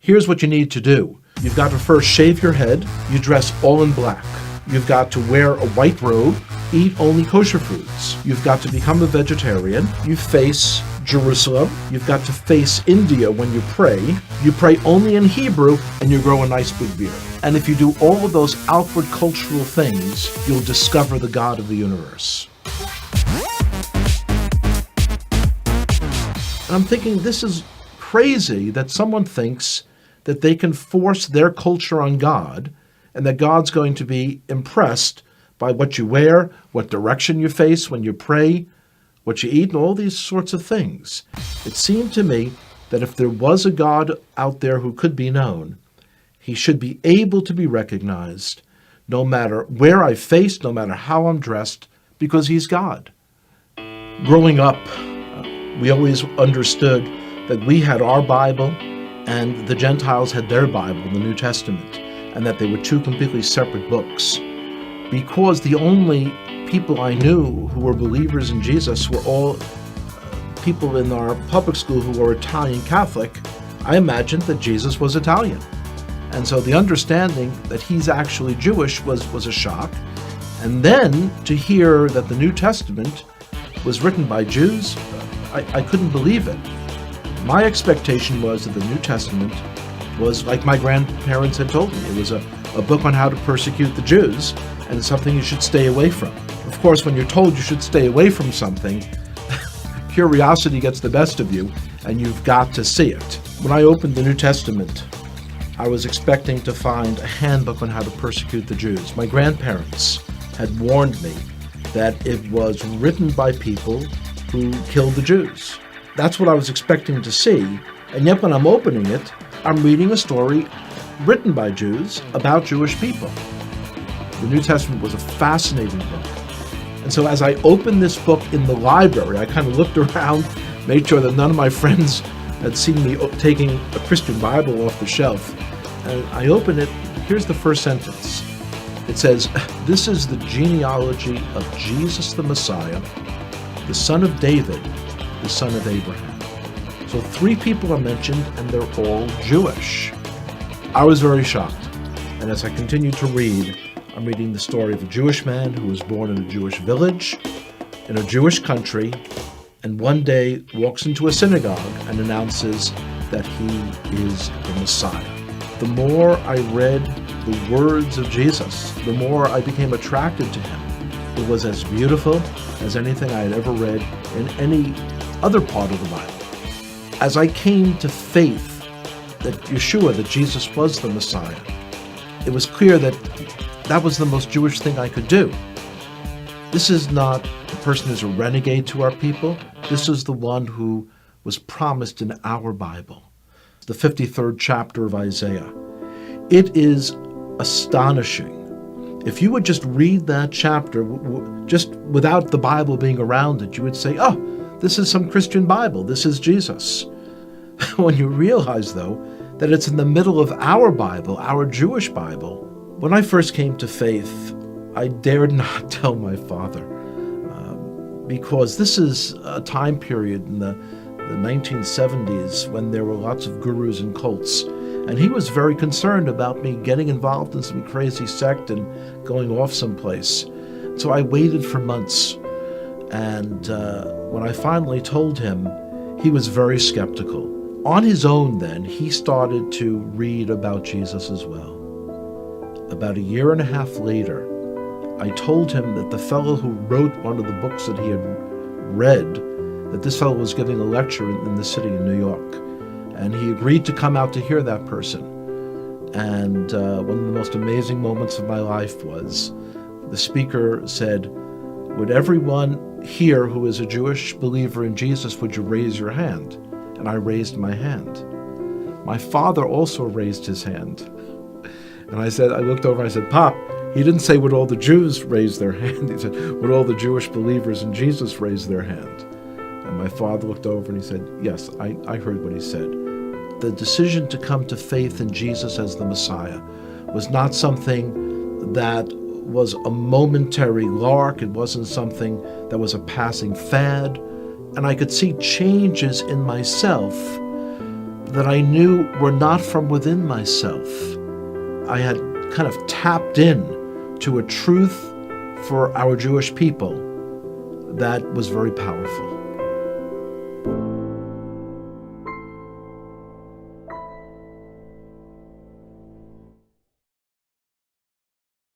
Here's what you need to do. You've got to first shave your head. You dress all in black. You've got to wear a white robe, eat only kosher foods. You've got to become a vegetarian. You face Jerusalem. You've got to face India when you pray. You pray only in Hebrew, and you grow a nice big beard. And if you do all of those outward cultural things, you'll discover the God of the universe. And I'm thinking, this is crazy that someone thinks that they can force their culture on God, and that God's going to be impressed by what you wear, what direction you face when you pray, what you eat, and all these sorts of things. It seemed to me that if there was a God out there who could be known, he should be able to be recognized no matter where I face, no matter how I'm dressed, because he's God. Growing up, we always understood that we had our Bible and the Gentiles had their Bible, the New Testament, and that they were two completely separate books. Because the only people I knew who were believers in Jesus were all people in our public school who were Italian Catholic, I imagined that Jesus was Italian. And so the understanding that he's actually Jewish was a shock. And then to hear that the New Testament was written by Jews, I couldn't believe it. My expectation was that the New Testament was like my grandparents had told me. It was a book on how to persecute the Jews, and it's something you should stay away from. Of course, when you're told you should stay away from something, curiosity gets the best of you, and you've got to see it. When I opened the New Testament, I was expecting to find a handbook on how to persecute the Jews. My grandparents had warned me that it was written by people who killed the Jews. That's what I was expecting to see, and yet when I'm opening it, I'm reading a story written by Jews about Jewish people. The New Testament was a fascinating book. And so as I opened this book in the library, I kind of looked around, made sure that none of my friends had seen me taking a Christian Bible off the shelf. And I opened it. Here's the first sentence. It says, "This is the genealogy of Jesus the Messiah, the son of David, the son of Abraham." So 3 people are mentioned, and they're all Jewish. I was very shocked. And as I continued to read, I'm reading the story of a Jewish man who was born in a Jewish village, in a Jewish country, and one day walks into a synagogue and announces that he is the Messiah. The more I read the words of Jesus, the more I became attracted to him. It was as beautiful as anything I had ever read in any other part of the Bible. As I came to faith that Yeshua, that Jesus was the Messiah, it was clear that that was the most Jewish thing I could do. This is not the person who's a renegade to our people. This is the one who was promised in our Bible, the 53rd chapter of Isaiah. It is astonishing. If you would just read that chapter, just without the Bible being around it, you would say, oh, this is some Christian Bible. This is Jesus. When you realize, though, that it's in the middle of our Bible, our Jewish Bible. When I first came to faith, I dared not tell my father, because this is a time period in the 1970s when there were lots of gurus and cults, and he was very concerned about me getting involved in some crazy sect and going off someplace. So I waited for months, and when I finally told him, he was very skeptical. On his own then, he started to read about Jesus as well. About a year and a half later, I told him that the fellow who wrote one of the books that he had read, that this fellow was giving a lecture in the city of New York. And he agreed to come out to hear that person. And one of the most amazing moments of my life was the speaker said, "Would everyone here who is a Jewish believer in Jesus, would you raise your hand?" And I raised my hand. My father also raised his hand. And I looked over and I said, "Pop," he didn't say would all the Jews raise their hand. He said, would all the Jewish believers in Jesus raise their hand? And my father looked over and he said, yes, I heard what he said. The decision to come to faith in Jesus as the Messiah was not something that was a momentary lark. It wasn't something that was a passing fad. And I could see changes in myself that I knew were not from within myself. I had kind of tapped in to a truth for our Jewish people that was very powerful.